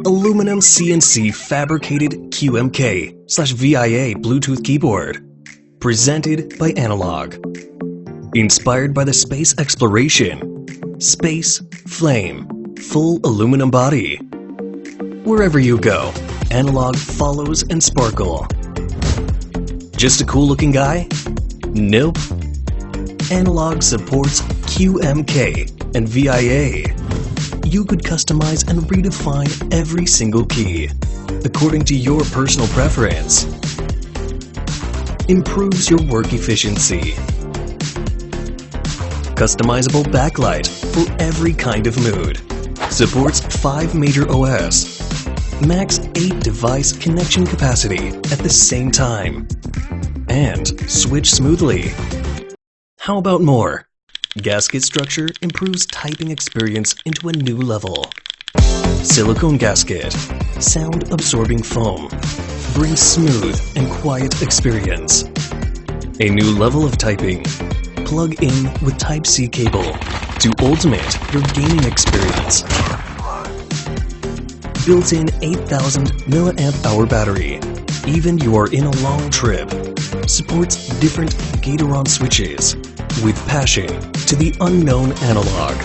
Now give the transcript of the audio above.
aluminum CNC fabricated QMK/VIA Bluetooth keyboard. Presented by Analogg. Inspired by the space exploration. Space, flame, full aluminum body. Wherever you go, Analogg follows and sparkle. Just a cool looking guy? Nope. Analogg supports QMK&VIA. You could customize and redefine every single key, according to your personal preference. Improves your work efficiency. Customizable backlight for every kind of mood. Supports 5 major OS. Max 8 device connection capacity at the same time. And switch smoothly. How about more? Gasket structure improves typing experience into a new level. Silicone gasket. Sound absorbing foam. Brings smooth and quiet experience. A new level of typing. Plug in with Type-C cable to ultimate your gaming experience. Built-in 8,000 mAh battery. Even you are in a long trip. Supports different Gate-All-Around switches. With passion to the unknown Analogg.